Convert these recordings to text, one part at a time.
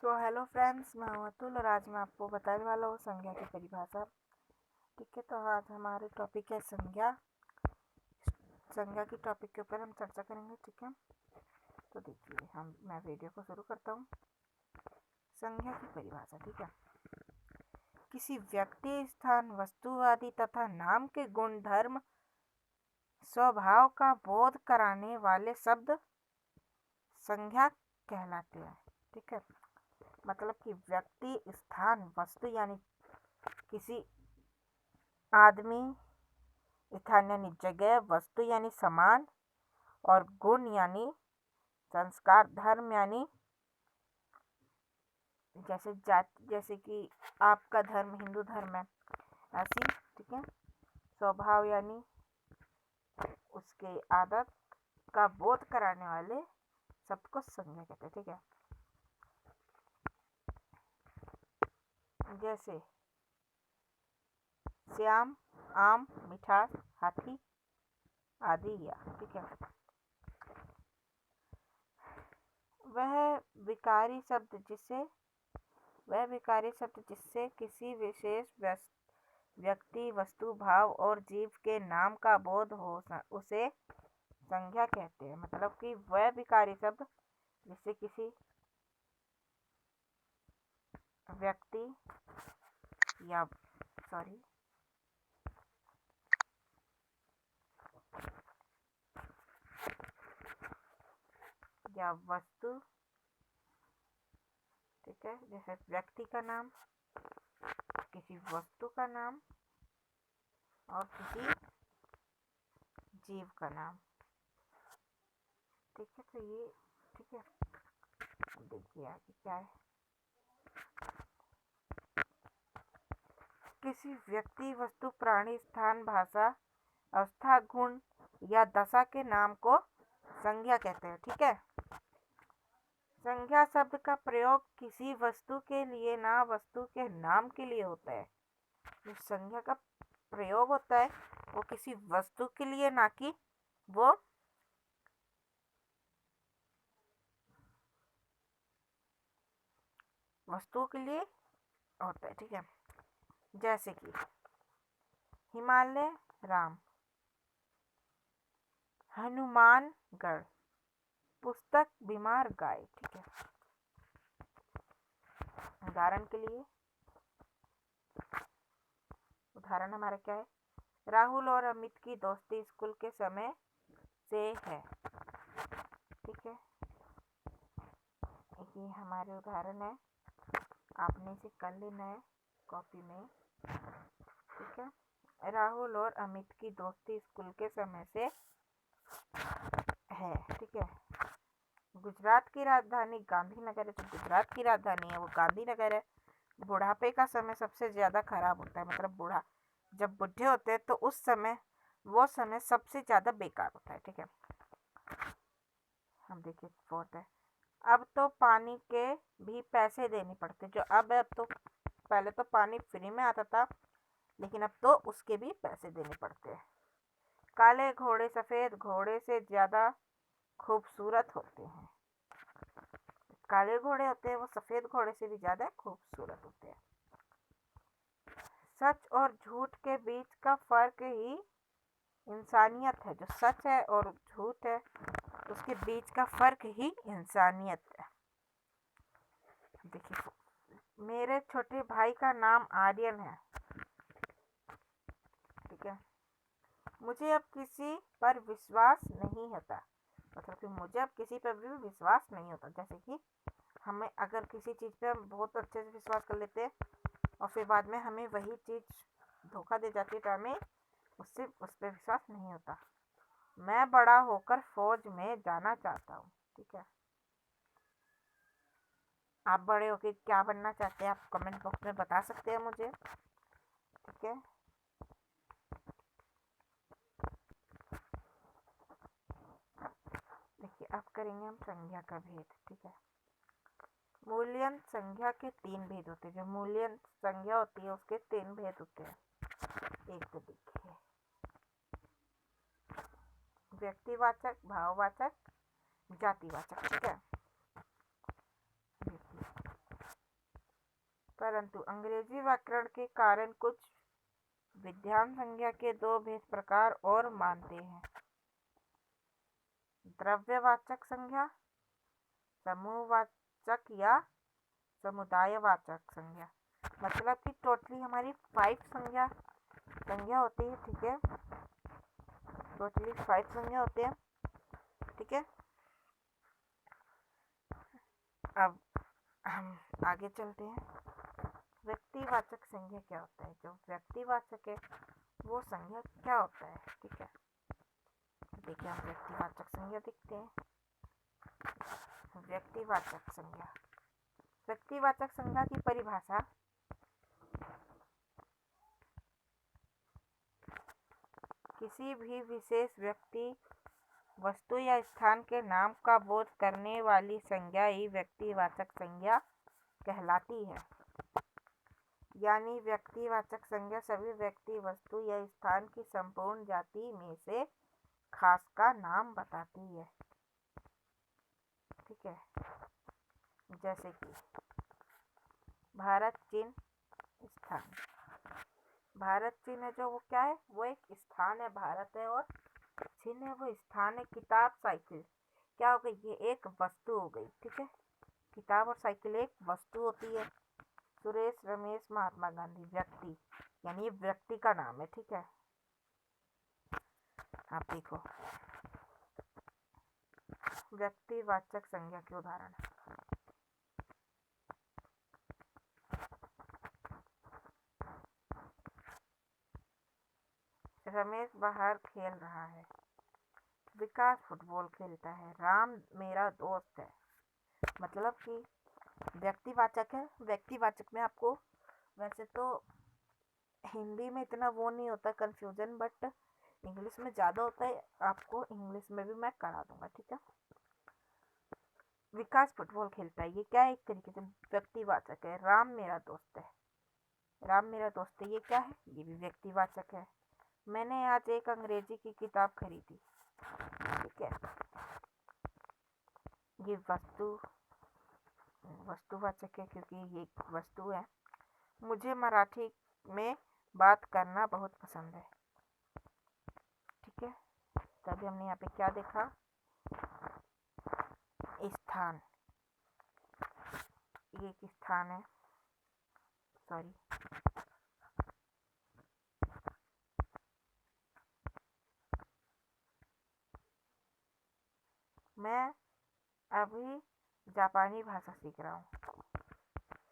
तो hello friends, मैं हूं अतुल और आज मैं आपको बताने वाला हूँ संज्ञा की परिभाषा। ठीक है, तो आज हमारे टॉपिक है संज्ञा। संज्ञा की टॉपिक के ऊपर हम चर्चा करेंगे। ठीक है, तो देखिए मैं वीडियो को शुरू करता हूँ। संज्ञा की परिभाषा। ठीक है, किसी व्यक्ति, स्थान, वस्तु आदि तथा नाम के गुण, धर्म, स्वभाव का बोध कराने वाले शब्द संज्ञा कहलाते हैं। ठीक है, मतलब कि व्यक्ति, स्थान, वस्तु यानी किसी आदमी, स्थान यानी जगह, वस्तु यानी सामान, और गुण यानी संस्कार, धर्म यानी जैसे जाति, जैसे कि आपका धर्म हिंदू धर्म है ऐसी। ठीक है, स्वभाव यानी उसके आदत का बोध कराने वाले शब्द को संज्ञा कहते हैं। ठीक है, जैसे श्याम, आम, मिठास, हाथी आदि या। ठीक है, वह विकारी शब्द जिससे किसी विशेष व्यक्ति, वस्तु, भाव और जीव के नाम का बोध हो उसे संज्ञा कहते हैं। मतलब कि वह विकारी शब्द जिससे किसी व्यक्ति या वस्तु, ठीक है, जैसे व्यक्ति का नाम, किसी वस्तु का नाम और किसी जीव का नाम। ठीक है, तो ये ठीक है, देखिए आगे क्या है। किसी व्यक्ति, वस्तु, प्राणी, स्थान, भाषा, अवस्था, गुण या दशा के नाम को संज्ञा कहते हैं। ठीक है, संज्ञा शब्द का प्रयोग किसी वस्तु के लिए ना वस्तु के नाम के लिए होता है। जो संज्ञा का प्रयोग होता है वो किसी वस्तु के लिए, ना कि वो वस्तुओं के लिए होता है। ठीक है, जैसे कि हिमालय राम, हनुमानगढ़, पुस्तक बीमार गाय। ठीक है, उदाहरण हमारा क्या है, राहुल और अमित की दोस्ती स्कूल के समय से है। ठीक है, ये हमारे उदाहरण है, आपने इसे कर लेना है कॉपी में। ठीक है, राहुल और अमित की दोस्ती स्कूल के समय से है। ठीक है, गुजरात की राजधानी गांधीनगर है। तो गुजरात की राजधानी है वो गांधीनगर है। बुढ़ापे का समय सबसे ज्यादा खराब होता है, मतलब जब बुढ़े होते हैं तो उस समय वो समय सबसे ज्यादा बेकार होता है। ठीक है, हम देखिए फोर्थ है, अब तो पानी के भी पैसे देने पड़ते। जो अब तो पहले तो पानी फ्री में आता था, लेकिन अब तो उसके भी पैसे देने पड़ते हैं। काले घोड़े सफेद घोड़े से ज्यादा खूबसूरत होते हैं। काले घोड़े होते हैं वो सफेद घोड़े से भी ज्यादा खूबसूरत होते हैं। सच और झूठ के बीच का फर्क ही इंसानियत है। जो सच है और झूठ है उसके बीच का फर्क ही इंसानियत है। देखिए, मेरे छोटे भाई का नाम आर्यन है। ठीक है, मुझे अब किसी पर विश्वास नहीं होता। मतलब कि मुझे अब किसी पर भी विश्वास नहीं होता। जैसे कि हमें अगर किसी चीज़ पे हम बहुत अच्छे से विश्वास कर लेते हैं और फिर बाद में हमें वही चीज़ धोखा दे जाती है तो हमें उस पर विश्वास नहीं होता। मैं बड़ा होकर फौज में जाना चाहता हूँ। ठीक है, आप बड़े होकर क्या बनना चाहते हैं आप कमेंट बॉक्स में बता सकते हैं मुझे। ठीक है, देखिए अब करेंगे हम संज्ञा का भेद। ठीक है, मूल्यन संज्ञा के 3 भेद होते हैं। जो मूल्यन संज्ञा होती है उसके 3 भेद होते हैं। एक तो देखिए व्यक्तिवाचक, भाववाचक, जातिवाचक। ठीक है, परंतु अंग्रेजी व्याकरण के कारण कुछ विद्वान संज्ञा के दो भेद प्रकार और मानते हैं। द्रव्यवाचक संज्ञा, समूहवाचक या समुदायवाचक संज्ञा। मतलब कि टोटली हमारी 5 संज्ञा होती है, ठीक है। टोटली 5 संज्ञा होते हैं, ठीक है। अब हम आगे चलते हैं। व्यक्तिवाचक संज्ञा क्या होता है? जो व्यक्तिवाचक है वो संज्ञा क्या होता है, ठीक है। देखिए हम व्यक्तिवाचक संज्ञा देखते हैं। व्यक्तिवाचक संज्ञा, व्यक्तिवाचक संज्ञा की परिभाषा किसी भी विशेष व्यक्ति, वस्तु या स्थान के नाम का बोध करने वाली संज्ञा ही व्यक्तिवाचक संज्ञा कहलाती है। यानी व्यक्तिवाचक संज्ञा सभी व्यक्ति, वस्तु या स्थान की संपूर्ण जाति में से खास का नाम बताती है, ठीक है। जैसे कि भारत, चीन, स्थान। भारत चीन है जो वो क्या है, वो एक स्थान है। भारत है और चीन है वो स्थान है। किताब, साइकिल क्या हो गई, ये एक वस्तु हो गई, ठीक है। किताब और साइकिल एक वस्तु होती है। सुरेश, रमेश, महात्मा गांधी व्यक्ति, यानी ये व्यक्ति का नाम है, ठीक है। आप देखो व्यक्तिवाचक संज्ञा के उदाहरण। रमेश बाहर खेल रहा है। विकास फुटबॉल खेलता है। राम मेरा दोस्त है। मतलब कि व्यक्तिवाचक है। व्यक्तिवाचक में आपको वैसे तो हिंदी में इतना वो नहीं होता कंफ्यूजन, बट इंग्लिश में ज़्यादा होता है। आपको इंग्लिश में भी मैं करा दूंगा, ठीक है। विकास फुटबॉल खेलता है, ये क्या है, एक तरीके से व्यक्तिवाचक है। राम मेरा दोस्त है, राम मेरा दोस्त है, ये क्या है, ये भी व्यक्तिवाचक है। मैंने आज एक अंग्रेजी की किताब खरीदी, ठीक है। ये वस्तुवाचक है क्योंकि ये एक वस्तु है। मुझे मराठी में बात करना बहुत पसंद है, ठीक है। तभी हमने यहाँ पे क्या देखा, स्थान, ये एक स्थान है, सॉरी। मैं अभी जापानी भाषा सीख रहा हूँ,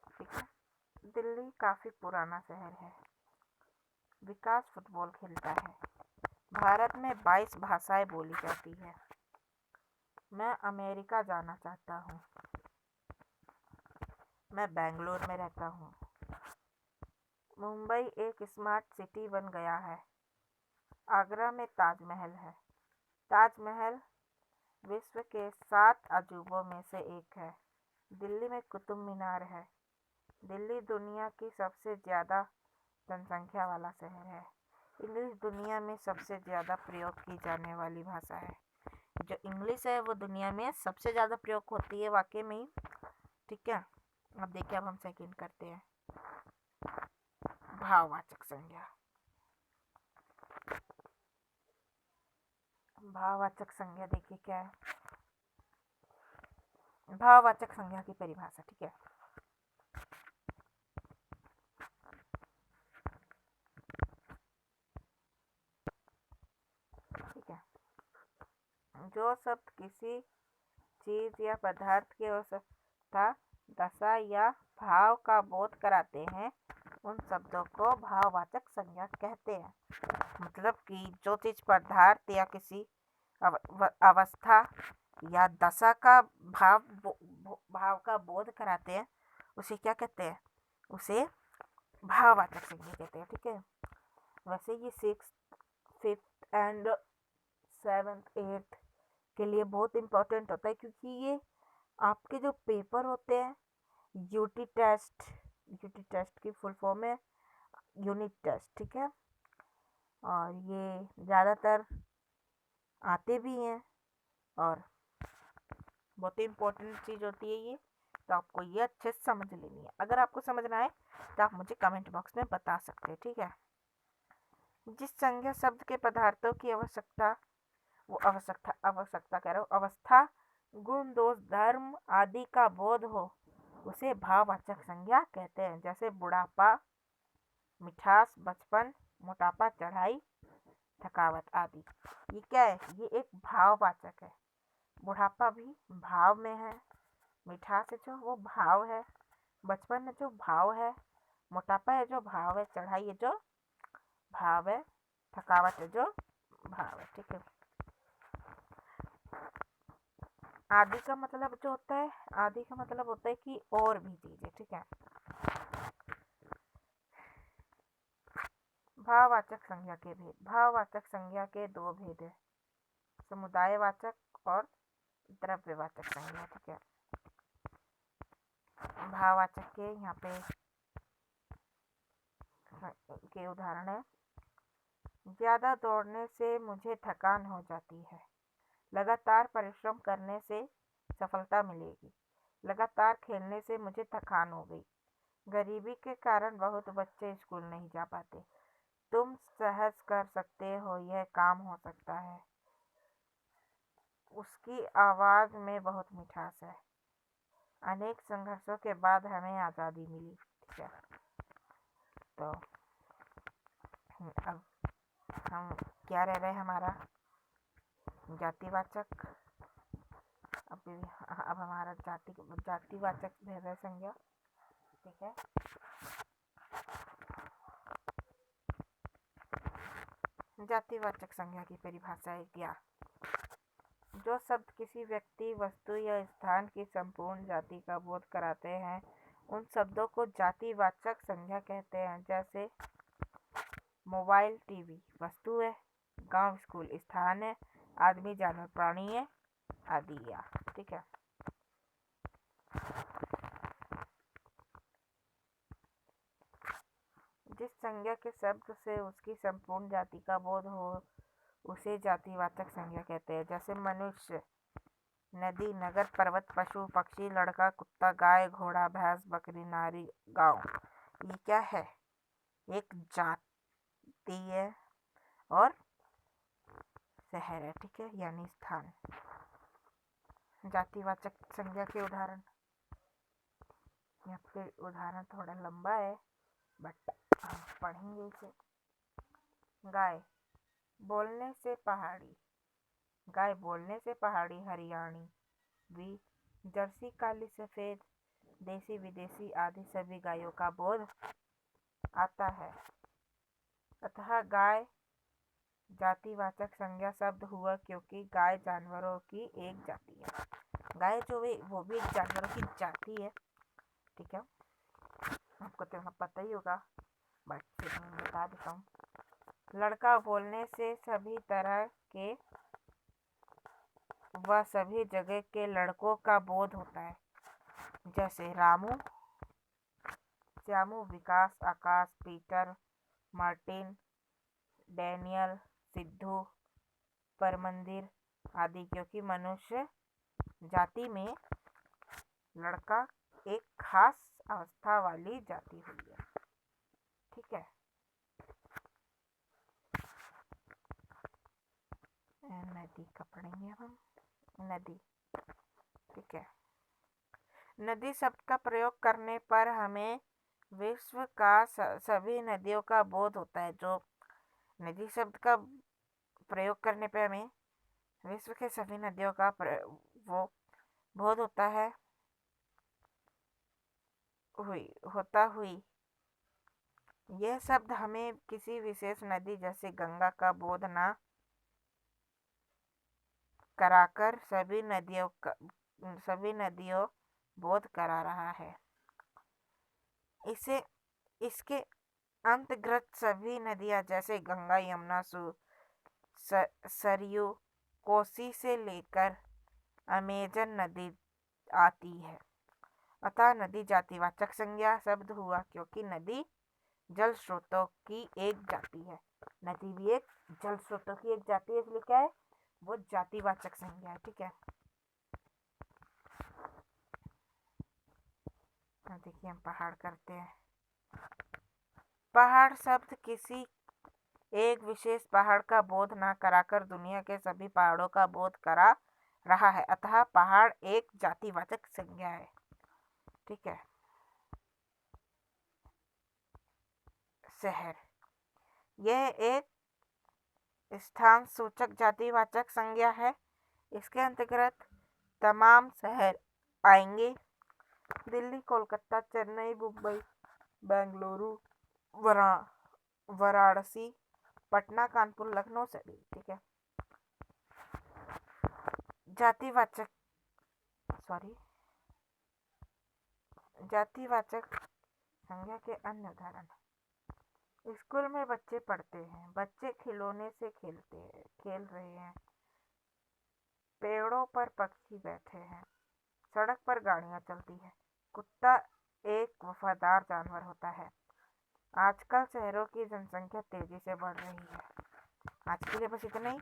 ठीक है। दिल्ली काफ़ी पुराना शहर है। विकास फुटबॉल खेलता है। भारत में 22 भाषाएं बोली जाती है। मैं अमेरिका जाना चाहता हूँ। मैं बेंगलोर में रहता हूँ। मुंबई एक स्मार्ट सिटी बन गया है। आगरा में ताजमहल है। ताजमहल विश्व के 7 अजूबों में से एक है। दिल्ली में कुतुब मीनार है। दिल्ली दुनिया की सबसे ज़्यादा जनसंख्या वाला शहर है। इंग्लिश दुनिया में सबसे ज़्यादा प्रयोग की जाने वाली भाषा है। जो इंग्लिश है वो दुनिया में सबसे ज़्यादा प्रयोग होती है, वाकई में ही, ठीक है। अब देखिए, अब हम सेकंड करते हैं, भाववाचक संज्ञा। भाववाचक संज्ञा देखिए क्या है, भाववाचक संज्ञा की परिभाषा, ठीक है। ठीक है, जो शब्द किसी चीज या पदार्थ की अवस्था, दशा या भाव का बोध कराते हैं, उन शब्दों को भाववाचक संज्ञा कहते हैं। मतलब कि जो चीज पदार्थ या किसी अवस्था या दशा का भाव का बोध कराते हैं, उसे क्या कहते हैं, उसे भाववाचक संज्ञा कहते हैं, ठीक है। वैसे ये 6th, 5th and 7th 8th के लिए बहुत इम्पोर्टेंट होता है, क्योंकि ये आपके जो पेपर होते हैं, यूटी टेस्ट की फुल फॉर्म है यूनिट टेस्ट, ठीक है। और ये ज़्यादातर आते भी हैं और बहुत ही इम्पोर्टेंट चीज़ होती है ये तो आपको ये अच्छे से समझ लेनी है। अगर आपको समझ ना आए तो आप मुझे कमेंट बॉक्स में बता सकते हैं, ठीक है। जिस संज्ञा शब्द के पदार्थों की आवश्यकता कह रहा हूँ, अवस्था, गुण, दोष, धर्म आदि का बोध हो, उसे भाववाचक संज्ञा कहते हैं। जैसे बुढ़ापा, मिठास, बचपन, मोटापा, चढ़ाई, थकावट आदि। ये क्या है? ये एक भाववाचक है। बुढ़ापा भी भाव में है, मिठास है जो वो भाव है, बचपन है जो भाव है, मोटापा है जो भाव है, चढ़ाई है जो भाव है, थकावट है जो भाव है, ठीक है। आदि का मतलब जो होता है, आदि का मतलब होता है कि और भी चीजें, ठीक है। भाववाचक संज्ञा के भेद। भाववाचक संज्ञा के दो भेद है, समुदायवाचक और द्रव्यवाचक संज्ञा, ठीक है। भाववाचक के यहाँ पे के उदाहरण है, ज्यादा दौड़ने से मुझे थकान हो जाती है, लगातार परिश्रम करने से सफलता मिलेगी, लगातार खेलने से मुझे थकान हो गई, गरीबी के कारण बहुत बच्चे स्कूल नहीं जा पाते, तुम सहज कर सकते हो, यह काम हो सकता है, उसकी आवाज में बहुत मिठास है, अनेक संघर्षों के बाद हमें आज़ादी मिली, ठीक है। तो अब हम क्या रह रहे हमारा जातिवाचक। अब हमारा जातिवाचक रह रहे संज्ञा, ठीक है। जातिवाचक संज्ञा की परिभाषा है क्या? जो शब्द किसी व्यक्ति, वस्तु या स्थान की संपूर्ण जाति का बोध कराते हैं, उन शब्दों को जातिवाचक संज्ञा कहते हैं। जैसे मोबाइल, टीवी वस्तु है, गांव, स्कूल स्थान है, आदमी, जानवर, प्राणी है आदि, या ठीक है। जिस संज्ञा के शब्द से उसकी संपूर्ण जाति का बोध हो उसे जातिवाचक संज्ञा कहते हैं। जैसे मनुष्य, नदी, नगर, पर्वत, पशु, पक्षी, लड़का, कुत्ता, गाय, घोड़ा, भैंस, बकरी, नारी, गांव। ये क्या है? एक जाति है और शहर है, ठीक है, यानी स्थान। जातिवाचक संज्ञा के उदाहरण, यहाँ पे उदाहरण थोड़ा लंबा है बट हम पढ़ेंगे इसे। गाय, बोलने से पहाड़ी, गाय बोलने से पहाड़ी, हरियाणी भी, जर्सी, काली, सफेद, देसी, विदेशी आदि सभी गायों का बोध आता है। अतः गाय जातिवाचक संज्ञा शब्द हुआ क्योंकि गाय जानवरों की एक जाति है। गाय जो है वो भी जानवरों की जाति है, ठीक है। आपको तो पता ही होगा बट फिर मैं बता देता हूँ। लड़का बोलने से सभी तरह के व सभी जगह के लड़कों का बोध होता है। जैसे रामू, श्यामू, विकास, आकाश, पीटर, मार्टिन, डैनियल, सिद्धू, परमंदिर आदि, क्योंकि मनुष्य जाति में लड़का एक खास अवस्था वाली जाति हुई है, ठीक है। नदी का पढ़ेंगे हम, नदी, ठीक है। नदी शब्द का प्रयोग करने पर हमें विश्व का सभी नदियों का बोध होता है। जो नदी शब्द का प्रयोग करने पर हमें विश्व के सभी नदियों का वो बोध होता है, हुई। यह शब्द हमें किसी विशेष नदी जैसे गंगा का बोध न कराकर सभी नदियों बोध करा रहा है। इसके अंतर्गत सभी नदियां जैसे गंगा, यमुना, सरयू, कोसी से लेकर अमेजन नदी आती है। अतः नदी जातिवाचक संज्ञा शब्द हुआ क्योंकि नदी जल स्रोतों की एक जाति है। नदी भी एक जल स्रोतों की एक जाति है, इसलिए क्या है? वो जातिवाचक संज्ञा है, ठीक है। देखिए हम पहाड़ करते हैं। पहाड़ शब्द किसी एक विशेष पहाड़ का बोध न कराकर दुनिया के सभी पहाड़ों का बोध करा रहा है, अतः पहाड़ एक जातिवाचक संज्ञा है। ठीक है। शहर, यह एक स्थान सूचक जातिवाचक संज्ञा है। इसके अंतर्गत तमाम शहर आएंगे। दिल्ली, कोलकाता, चेन्नई, मुंबई, बेंगलुरु, वाराणसी, पटना, कानपुर, लखनऊ सभी। ठीक है। जातिवाचक संज्ञा के अन्य उदाहरण। स्कूल में बच्चे पढ़ते हैं, बच्चे खिलौने से खेल रहे हैं, पेड़ों पर पक्षी बैठे हैं, सड़क पर गाड़ियां चलती है, कुत्ता एक वफादार जानवर होता है। आजकल शहरों की जनसंख्या तेजी से बढ़ रही है। आज के लिए बस इतना ही।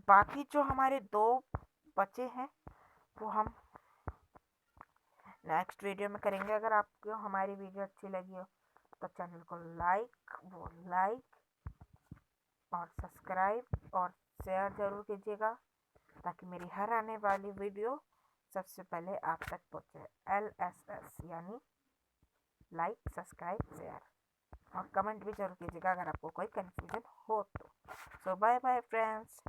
बाकी जो हमारे 2 बचे हैं वो हम नेक्स्ट वीडियो में करेंगे। अगर आपको हमारी वीडियो अच्छी लगी हो तो चैनल को लाइक और सब्सक्राइब और शेयर जरूर कीजिएगा, ताकि मेरी हर आने वाली वीडियो सबसे पहले आप तक पहुंचे। LSS यानी लाइक, सब्सक्राइब, शेयर, और कमेंट भी जरूर कीजिएगा अगर आपको कोई कंफ्यूजन हो तो। सो बाय बाय फ्रेंड्स।